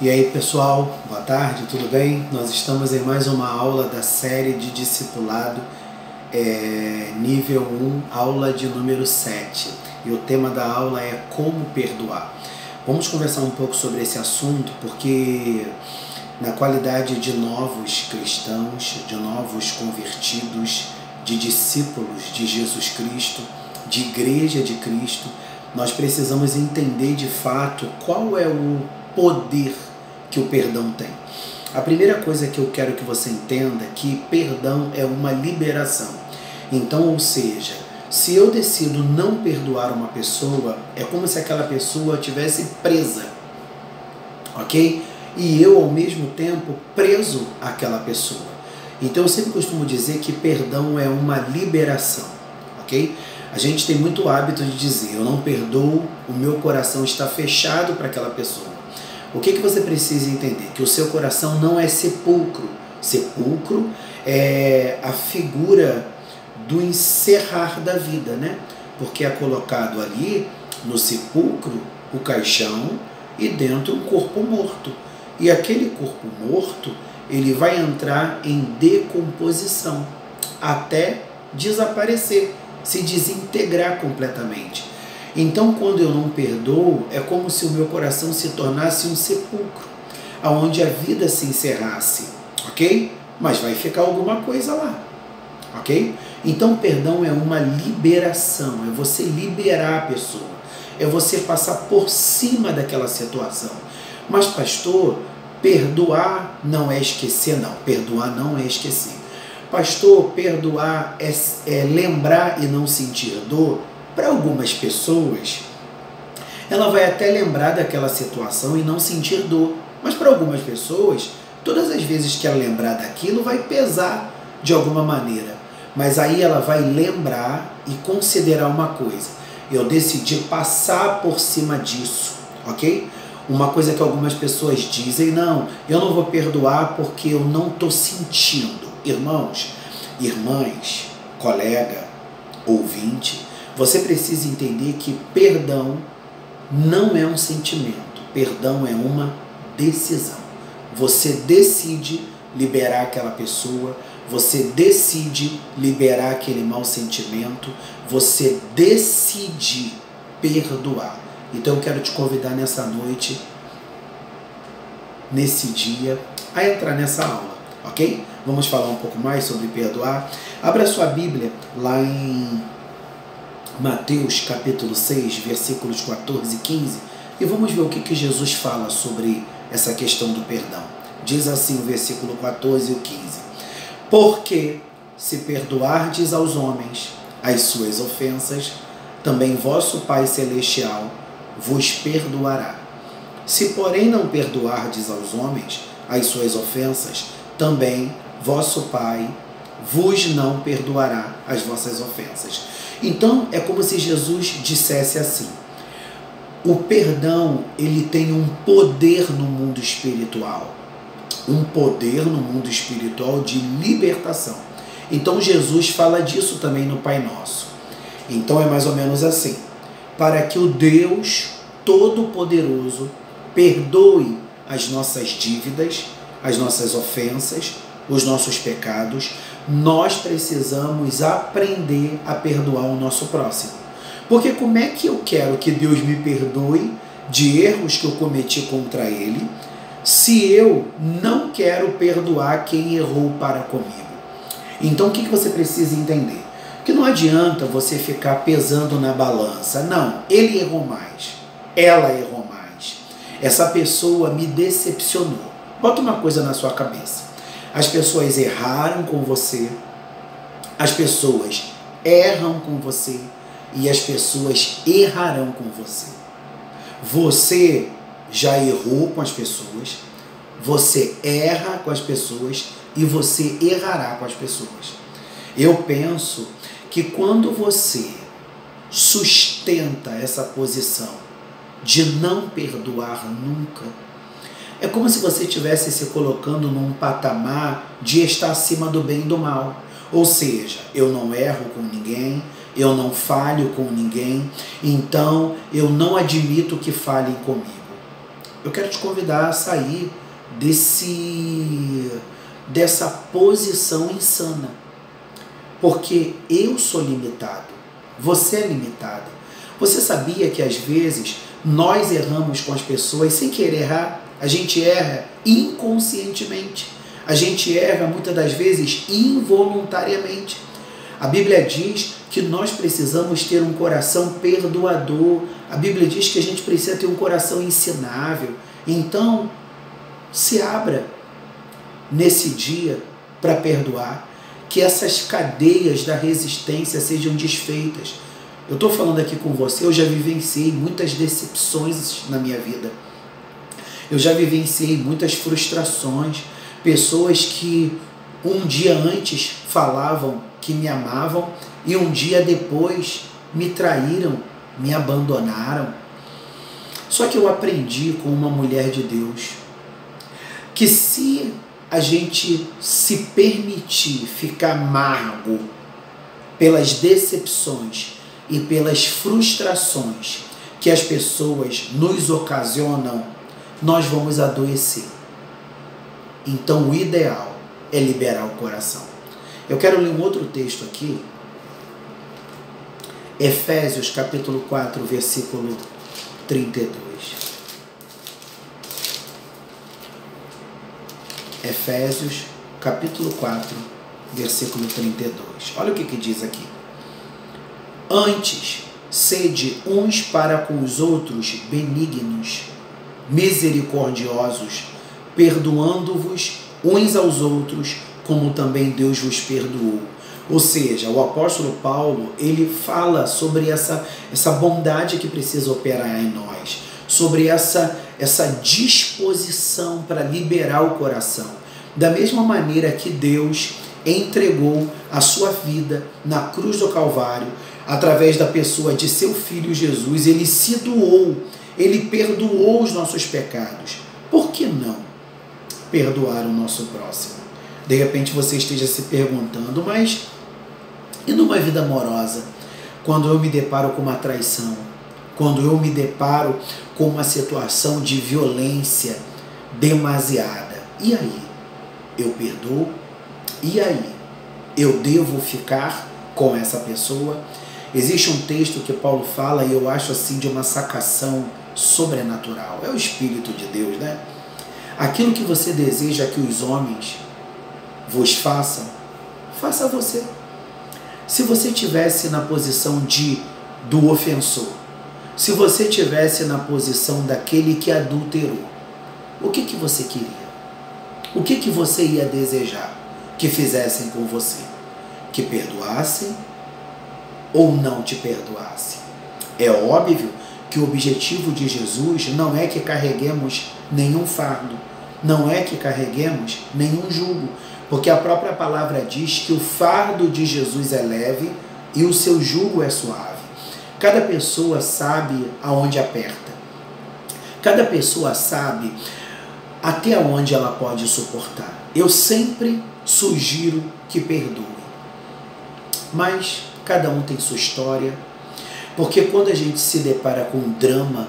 E aí pessoal, boa tarde, tudo bem? Nós estamos em mais uma aula da série de discipulado, nível 1, aula de número 7. E o tema da aula é como perdoar. Vamos conversar um pouco sobre esse assunto, porque na qualidade de novos cristãos, de novos convertidos, de discípulos de Jesus Cristo, de igreja de Cristo, nós precisamos entender de fato qual é o poder que o perdão tem. A primeira coisa que eu quero que você entenda é que perdão é uma liberação. Então, ou seja, se eu decido não perdoar uma pessoa, é como se aquela pessoa estivesse presa, ok? E eu, ao mesmo tempo, preso àquela pessoa. Então, eu sempre costumo dizer que perdão é uma liberação, ok? A gente tem muito hábito de dizer, eu não perdoo, o meu coração está fechado para aquela pessoa. O que você precisa entender? Que o seu coração não é sepulcro. Sepulcro é a figura do encerrar da vida, né? Porque é colocado ali no sepulcro o caixão e dentro um corpo morto. E aquele corpo morto, ele vai entrar em decomposição até desaparecer, se desintegrar completamente. Então, quando eu não perdoo, é como se o meu coração se tornasse um sepulcro, onde a vida se encerrasse, ok? Mas vai ficar alguma coisa lá, ok? Então, perdão é uma liberação, é você liberar a pessoa, é você passar por cima daquela situação. Mas, pastor, perdoar não é esquecer, não. Perdoar não é esquecer. Pastor, perdoar é lembrar e não sentir dor. Para algumas pessoas, ela vai até lembrar daquela situação e não sentir dor. Mas para algumas pessoas, todas as vezes que ela lembrar daquilo, vai pesar de alguma maneira. Mas aí ela vai lembrar e considerar uma coisa. Eu decidi passar por cima disso, ok? Uma coisa que algumas pessoas dizem, não, eu não vou perdoar porque eu não estou sentindo. Irmãos, irmãs, colega, ouvinte, você precisa entender que perdão não é um sentimento, perdão é uma decisão. Você decide liberar aquela pessoa, você decide liberar aquele mau sentimento, você decide perdoar. Então eu quero te convidar nessa noite, nesse dia, a entrar nessa aula, ok? Vamos falar um pouco mais sobre perdoar. Abra sua Bíblia lá em Mateus capítulo 6, versículos 14 e 15, e vamos ver o que Jesus fala sobre essa questão do perdão. Diz assim o versículo 14 e o 15. Porque se perdoardes aos homens as suas ofensas, também vosso Pai Celestial vos perdoará. Se, porém, não perdoardes aos homens as suas ofensas, também vosso Pai vos não perdoará as vossas ofensas. Então, é como se Jesus dissesse assim, o perdão, ele tem um poder no mundo espiritual, um poder no mundo espiritual de libertação. Então, Jesus fala disso também no Pai Nosso. Então, é mais ou menos assim, para que o Deus Todo-Poderoso perdoe as nossas dívidas, as nossas ofensas, os nossos pecados, nós precisamos aprender a perdoar o nosso próximo. Porque como é que eu quero que Deus me perdoe de erros que eu cometi contra Ele, se eu não quero perdoar quem errou para comigo? Então o que você precisa entender? Que não adianta você ficar pesando na balança. Não, ele errou mais, ela errou mais, essa pessoa me decepcionou. Bota uma coisa na sua cabeça. As pessoas erraram com você, as pessoas erram com você e as pessoas errarão com você. Você já errou com as pessoas, você erra com as pessoas e você errará com as pessoas. Eu penso que quando você sustenta essa posição de não perdoar nunca, é como se você estivesse se colocando num patamar de estar acima do bem e do mal. Ou seja, eu não erro com ninguém, eu não falho com ninguém, então eu não admito que falhem comigo. eu quero te convidar a sair dessa posição insana. Porque eu sou limitado, você é limitada. Você sabia que às vezes nós erramos com as pessoas sem querer errar? A gente erra inconscientemente. A gente erra muitas das vezes involuntariamente. A Bíblia diz que nós precisamos ter um coração perdoador. A Bíblia diz que a gente precisa ter um coração ensinável. Então, se abra nesse dia para perdoar. Que essas cadeias da resistência sejam desfeitas. Eu estou falando aqui com você, eu já vivenciei muitas decepções na minha vida. Eu já vivenciei muitas frustrações. Pessoas que um dia antes falavam que me amavam e um dia depois me traíram, me abandonaram. Só que eu aprendi com uma mulher de Deus que se a gente se permitir ficar amargo pelas decepções e pelas frustrações que as pessoas nos ocasionam, nós vamos adoecer. Então o ideal é liberar o coração. Eu quero ler um outro texto aqui, Efésios capítulo 4, versículo 32. Efésios capítulo 4, versículo 32. Olha o que diz aqui. Antes, sede uns para com os outros benignos, misericordiosos, perdoando-vos uns aos outros, como também Deus vos perdoou. Ou seja, o apóstolo Paulo, ele fala sobre essa bondade que precisa operar em nós, sobre essa disposição para liberar o coração. Da mesma maneira que Deus entregou a sua vida na cruz do Calvário, através da pessoa de seu Filho Jesus, ele se doou, ele perdoou os nossos pecados. Por que não perdoar o nosso próximo? De repente você esteja se perguntando, mas e numa vida amorosa? Quando eu me deparo com uma traição, quando eu me deparo com uma situação de violência demasiada, e aí? Eu perdoo? E aí? Eu devo ficar com essa pessoa? Existe um texto que Paulo fala, e eu acho assim de uma sacação sobrenatural. É o Espírito de Deus, né? Aquilo que você deseja que os homens vos façam, faça você. Se você estivesse na posição do ofensor, se você estivesse na posição daquele que adulterou, o que você queria? O que você ia desejar que fizessem com você? Que perdoassem ou não te perdoassem? É óbvio que o objetivo de Jesus não é que carreguemos nenhum fardo, não é que carreguemos nenhum jugo, porque a própria palavra diz que o fardo de Jesus é leve e o seu jugo é suave. Cada pessoa sabe aonde aperta. Cada pessoa sabe até onde ela pode suportar. Eu sempre sugiro que perdoe. Mas cada um tem sua história. Porque quando a gente se depara com um drama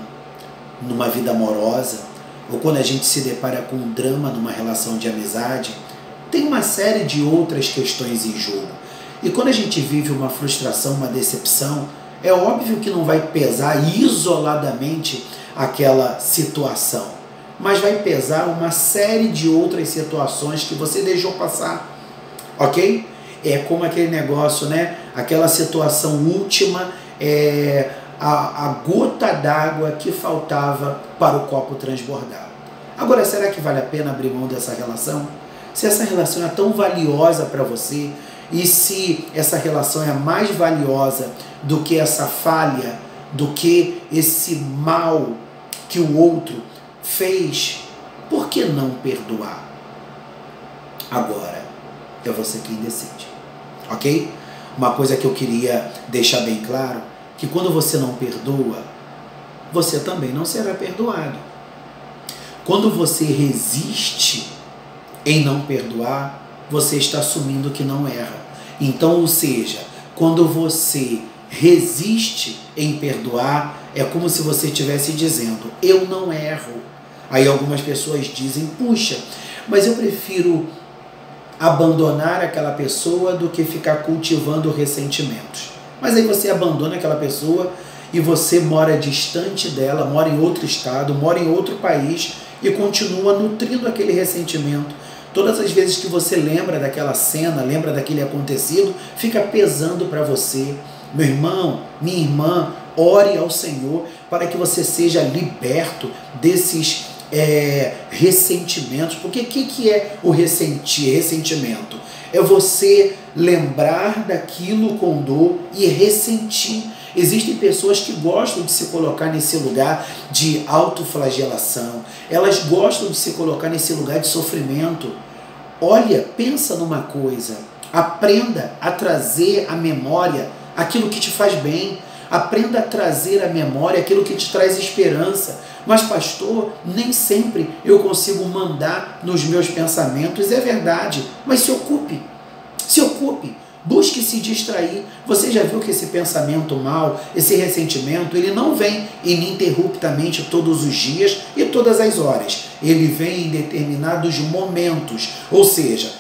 numa vida amorosa, ou quando a gente se depara com um drama numa relação de amizade, tem uma série de outras questões em jogo. E quando a gente vive uma frustração, uma decepção, é óbvio que não vai pesar isoladamente aquela situação, mas vai pesar uma série de outras situações que você deixou passar, ok? É como aquele negócio, né? Aquela situação última, a gota d'água que faltava para o copo transbordar. Agora, será que vale a pena abrir mão dessa relação? Se essa relação é tão valiosa para você, e se essa relação é mais valiosa do que essa falha, do que esse mal que o outro fez, por que não perdoar? Agora, é você quem decide, ok? Uma coisa que eu queria deixar bem claro, que quando você não perdoa, você também não será perdoado. Quando você resiste em não perdoar, você está assumindo que não erra. Então, ou seja, quando você resiste em perdoar, é como se você estivesse dizendo, eu não erro. Aí algumas pessoas dizem, puxa, mas eu prefiro abandonar aquela pessoa do que ficar cultivando ressentimentos. Mas aí você abandona aquela pessoa e você mora distante dela, mora em outro estado, mora em outro país e continua nutrindo aquele ressentimento. Todas as vezes que você lembra daquela cena, lembra daquele acontecido, fica pesando para você. Meu irmão, minha irmã, ore ao Senhor para que você seja liberto desses ressentimentos. Porque o que é o ressentimento? É você lembrar daquilo com dor e ressentir. Existem pessoas que gostam de se colocar nesse lugar de autoflagelação. Elas gostam de se colocar nesse lugar de sofrimento. Olha, pensa numa coisa. Aprenda a trazer à memória aquilo que te faz bem. Aprenda a trazer à memória aquilo que te traz esperança. Mas pastor, nem sempre eu consigo mandar nos meus pensamentos. É verdade, mas se ocupe. Se ocupe. Busque se distrair. Você já viu que esse pensamento mal, esse ressentimento, ele não vem ininterruptamente todos os dias e todas as horas. Ele vem em determinados momentos. Ou seja,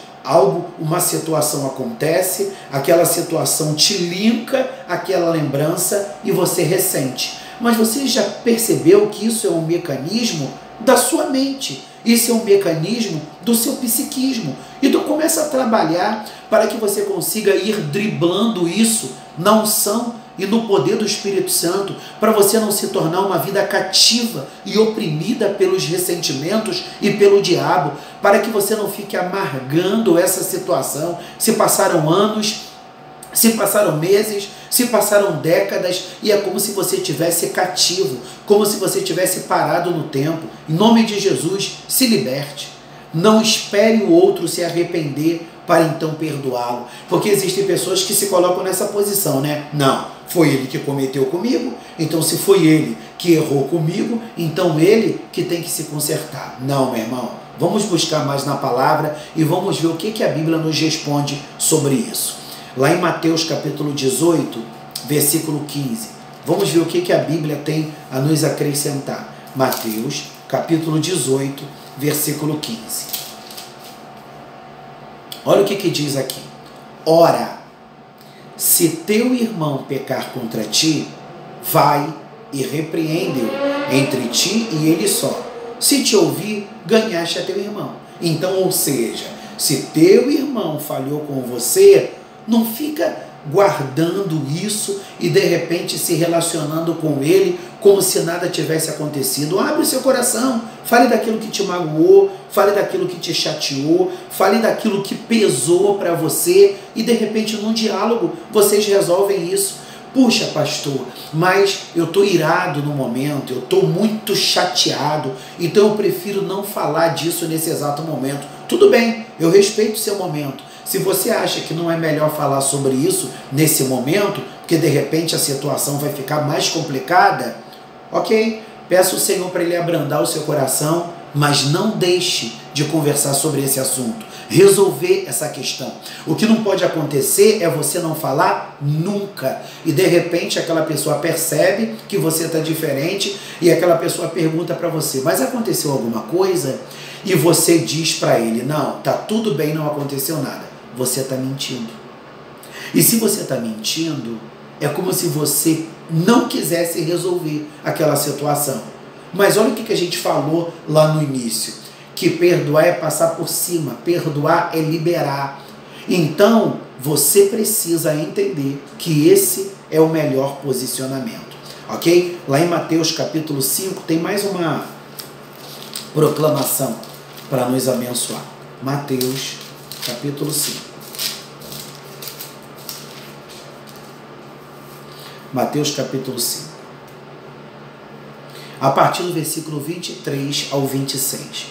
uma situação acontece, aquela situação te linka aquela lembrança e você ressente. Mas você já percebeu que isso é um mecanismo da sua mente? Isso é um mecanismo do seu psiquismo. Então começa a trabalhar para que você consiga ir driblando isso na unção e no poder do Espírito Santo, para você não se tornar uma vida cativa e oprimida pelos ressentimentos e pelo diabo, para que você não fique amargando essa situação. Se passaram anos, se passaram meses, se passaram décadas e é como se você tivesse cativo, como se você tivesse parado no tempo. Em nome de Jesus, se liberte. Não espere o outro se arrepender para então perdoá-lo. Porque existem pessoas que se colocam nessa posição, né? Não, foi ele que cometeu comigo, então se foi ele que errou comigo, então ele que tem que se consertar. Não, meu irmão. Vamos buscar mais na palavra e vamos ver o que a Bíblia nos responde sobre isso. Lá em Mateus capítulo 18, versículo 15. Vamos ver o que a Bíblia tem a nos acrescentar. Mateus capítulo 18, versículo 15. Olha o que diz aqui. Ora, se teu irmão pecar contra ti, vai e repreende-o entre ti e ele só. Se te ouvir, ganhaste a teu irmão. Então, ou seja, se teu irmão falhou com você, não fica guardando isso e de repente se relacionando com ele como se nada tivesse acontecido. Abre o seu coração, fale daquilo que te magoou, fale daquilo que te chateou, fale daquilo que pesou para você e de repente num diálogo vocês resolvem isso. Puxa, pastor, mas eu estou irado no momento, eu estou muito chateado, então eu prefiro não falar disso nesse exato momento. Tudo bem, eu respeito o seu momento. Se você acha que não é melhor falar sobre isso nesse momento, porque de repente a situação vai ficar mais complicada, ok, peço ao Senhor para Ele abrandar o seu coração, mas não deixe de conversar sobre esse assunto, resolver essa questão. O que não pode acontecer é você não falar nunca, e de repente aquela pessoa percebe que você está diferente, e aquela pessoa pergunta para você, mas aconteceu alguma coisa? E você diz para ele, não, tá tudo bem, não aconteceu nada. Você está mentindo. E se você está mentindo, é como se você não quisesse resolver aquela situação. Mas olha o que a gente falou lá no início, que perdoar é passar por cima, perdoar é liberar. Então, você precisa entender que esse é o melhor posicionamento, ok? Lá em Mateus capítulo 5 tem mais uma proclamação para nos abençoar. Mateus capítulo 5. Mateus capítulo 5. A partir do versículo 23 ao 26.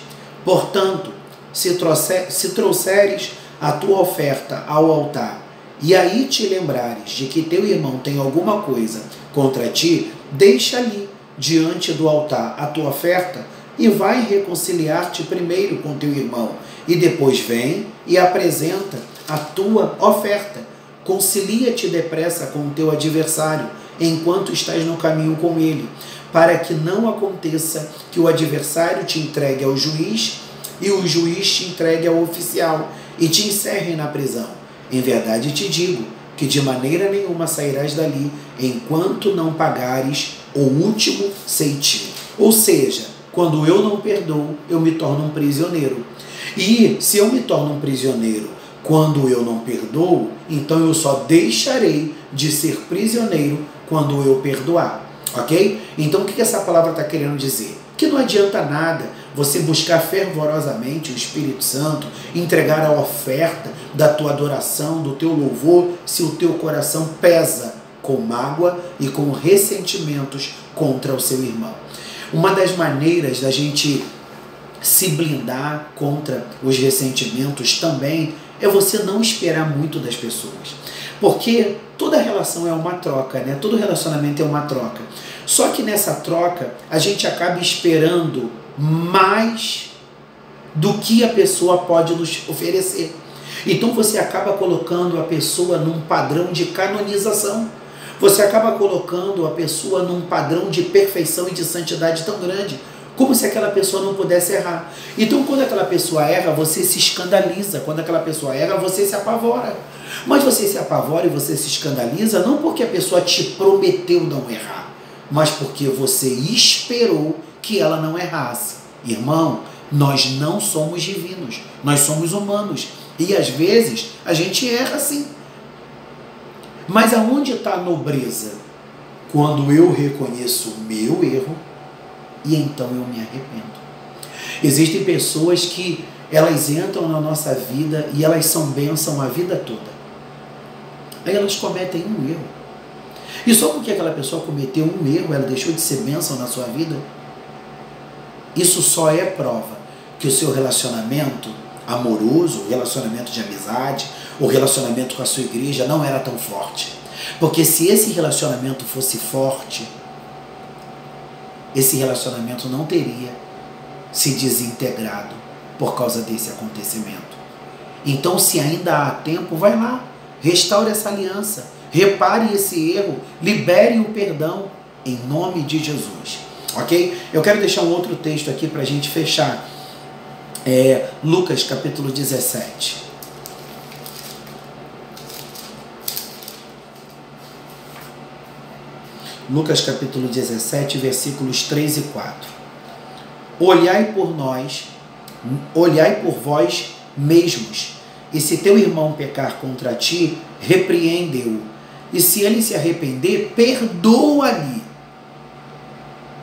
Portanto, se trouxeres a tua oferta ao altar, e aí te lembrares de que teu irmão tem alguma coisa contra ti, deixa ali, diante do altar, a tua oferta, e vai reconciliar-te primeiro com teu irmão, e depois vem e apresenta a tua oferta. Concilia-te depressa com o teu adversário, enquanto estás no caminho com ele, para que não aconteça que o adversário te entregue ao juiz e o juiz te entregue ao oficial e te encerre na prisão. Em verdade te digo que de maneira nenhuma sairás dali enquanto não pagares o último ceitil. Ou seja, quando eu não perdoo, eu me torno um prisioneiro. E se eu me torno um prisioneiro quando eu não perdoo, então eu só deixarei de ser prisioneiro quando eu perdoar. Ok? Então o que essa palavra está querendo dizer? Que não adianta nada você buscar fervorosamente o Espírito Santo, entregar a oferta da tua adoração, do teu louvor, se o teu coração pesa com mágoa e com ressentimentos contra o seu irmão. Uma das maneiras da gente se blindar contra os ressentimentos também é você não esperar muito das pessoas. Porque toda relação é uma troca, né? Todo relacionamento é uma troca. Só que nessa troca a gente acaba esperando mais do que a pessoa pode nos oferecer. Então você acaba colocando a pessoa num padrão de canonização. Você acaba colocando a pessoa num padrão de perfeição e de santidade tão grande, como se aquela pessoa não pudesse errar. Então quando aquela pessoa erra, você se escandaliza. Quando aquela pessoa erra, você se apavora. Mas você se apavora e você se escandaliza não porque a pessoa te prometeu não errar, mas porque você esperou que ela não errasse. Irmão, nós não somos divinos, nós somos humanos. E às vezes a gente erra sim. Mas aonde está a nobreza? Quando eu reconheço o meu erro e então eu me arrependo. Existem pessoas que elas entram na nossa vida e elas são bênção a vida toda. Aí elas cometem um erro. E só porque aquela pessoa cometeu um erro, ela deixou de ser bênção na sua vida? Isso só é prova que o seu relacionamento amoroso, o relacionamento de amizade, o relacionamento com a sua igreja não era tão forte. Porque se esse relacionamento fosse forte, esse relacionamento não teria se desintegrado por causa desse acontecimento. Então, se ainda há tempo, vai lá, restaure essa aliança, repare esse erro, libere o perdão em nome de Jesus. Ok? Eu quero deixar um outro texto aqui para a gente fechar. Lucas capítulo 17. Lucas capítulo 17, versículos 3 e 4. Olhai por vós mesmos, e se teu irmão pecar contra ti, repreende-o, e se ele se arrepender, perdoa-lhe.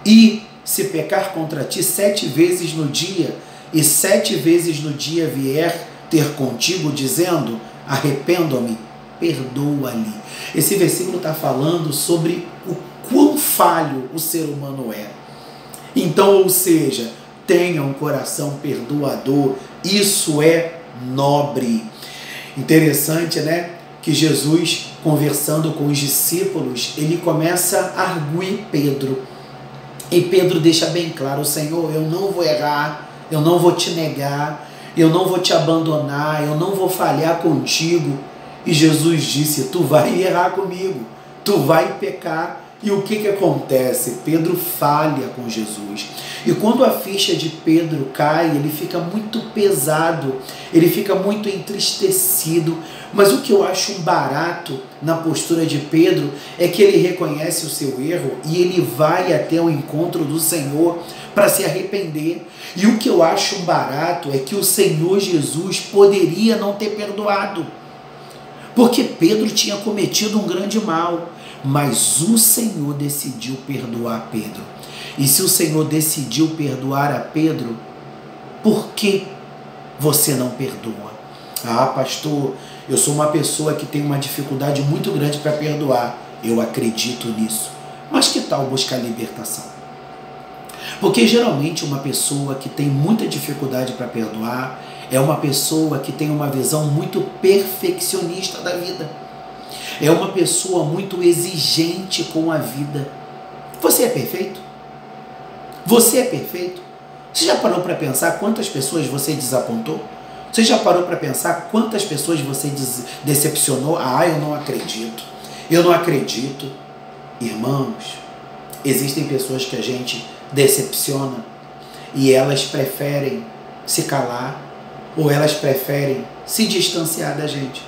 E se pecar contra ti 7 vezes no dia, e 7 vezes no dia vier ter contigo, dizendo, arrependo-me, perdoa-lhe. Esse versículo está falando sobre o quão falho o ser humano é. Então, ou seja, tenha um coração perdoador, isso é nobre. Interessante, né? Que Jesus, conversando com os discípulos, ele começa a arguir Pedro. E Pedro deixa bem claro, Senhor, eu não vou errar, eu não vou te negar, eu não vou te abandonar, eu não vou falhar contigo. E Jesus disse, tu vai errar comigo, tu vai pecar. E o que acontece? Pedro falha com Jesus. E quando a ficha de Pedro cai, ele fica muito pesado, ele fica muito entristecido. Mas o que eu acho um barato na postura de Pedro é que ele reconhece o seu erro e ele vai até o encontro do Senhor para se arrepender. E o que eu acho um barato é que o Senhor Jesus poderia não ter perdoado, porque Pedro tinha cometido um grande mal. Mas o Senhor decidiu perdoar Pedro. E se o Senhor decidiu perdoar a Pedro, por que você não perdoa? Ah, pastor, eu sou uma pessoa que tem uma dificuldade muito grande para perdoar. Eu acredito nisso. Mas que tal buscar libertação? Porque geralmente uma pessoa que tem muita dificuldade para perdoar é uma pessoa que tem uma visão muito perfeccionista da vida. É uma pessoa muito exigente com a vida. Você é perfeito? Você é perfeito? Você já parou para pensar quantas pessoas você desapontou? Você já parou para pensar quantas pessoas você decepcionou? Ah, eu não acredito. Eu não acredito. Irmãos, Existem pessoas que a gente decepciona e elas preferem se calar ou elas preferem se distanciar da gente.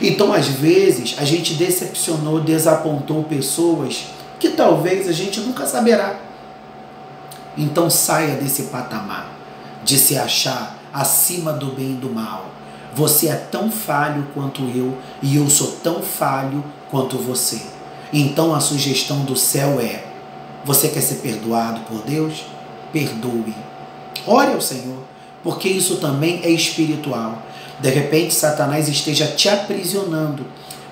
Então, às vezes, a gente decepcionou, desapontou pessoas que talvez a gente nunca saberá. Então, saia desse patamar de se achar acima do bem e do mal. Você é tão falho quanto eu e eu sou tão falho quanto você. Então, a sugestão do céu é: você quer ser perdoado por Deus? Perdoe. Ore ao Senhor, porque isso também é espiritual. De repente, Satanás esteja te aprisionando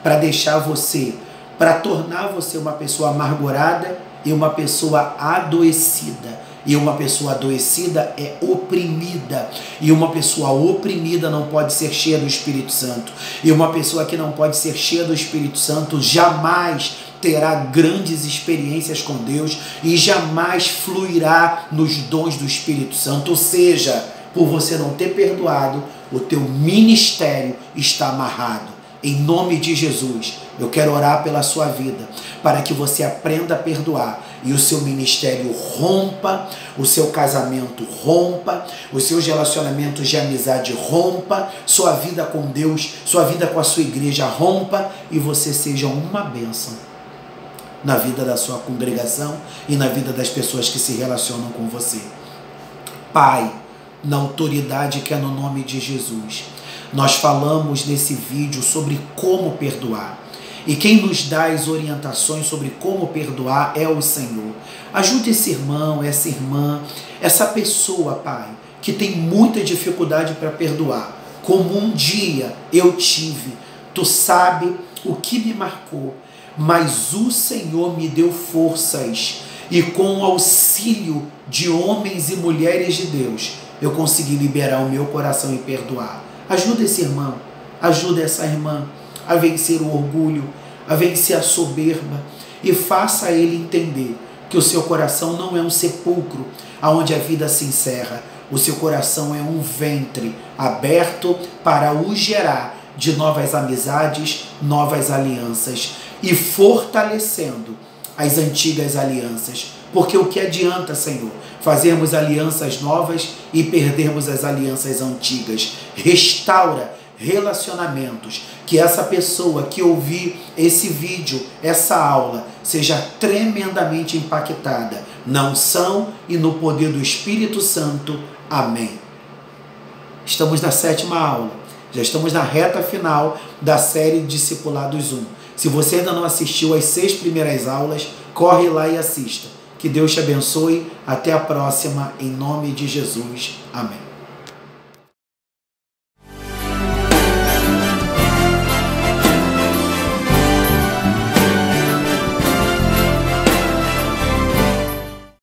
para deixar você, para tornar você uma pessoa amargurada e uma pessoa adoecida. E uma pessoa adoecida é oprimida. E uma pessoa oprimida não pode ser cheia do Espírito Santo. E uma pessoa que não pode ser cheia do Espírito Santo jamais terá grandes experiências com Deus e jamais fluirá nos dons do Espírito Santo. Ou seja, por você não ter perdoado, o teu ministério está amarrado. Em nome de Jesus, eu quero orar pela sua vida, para que você aprenda a perdoar e o seu ministério rompa, o seu casamento rompa, os seus relacionamentos de amizade rompa, sua vida com Deus, sua vida com a sua igreja rompa e você seja uma bênção na vida da sua congregação e na vida das pessoas que se relacionam com você. Pai, na autoridade que é no nome de Jesus, nós falamos nesse vídeo sobre como perdoar. E quem nos dá as orientações sobre como perdoar é o Senhor. Ajude esse irmão, essa irmã, essa pessoa, Pai, que tem muita dificuldade para perdoar. Como um dia eu tive, Tu sabe o que me marcou, mas o Senhor me deu forças e com o auxílio de homens e mulheres de Deus, eu consegui liberar o meu coração e perdoar. Ajuda esse irmão, ajuda essa irmã a vencer o orgulho, a vencer a soberba e faça ele entender que o seu coração não é um sepulcro onde a vida se encerra. O seu coração é um ventre aberto para o gerar de novas amizades, novas alianças e fortalecendo as antigas alianças. Porque o que adianta, Senhor, fazermos alianças novas e perdermos as alianças antigas? Restaura relacionamentos, que essa pessoa que ouvir esse vídeo, essa aula, seja tremendamente impactada na unção e no poder do Espírito Santo. Amém. Estamos na 7ª aula, já estamos na reta final da série Discipulados 1. Se você ainda não assistiu às 6 primeiras aulas, corre lá e assista. Que Deus te abençoe. Até a próxima, em nome de Jesus. Amém.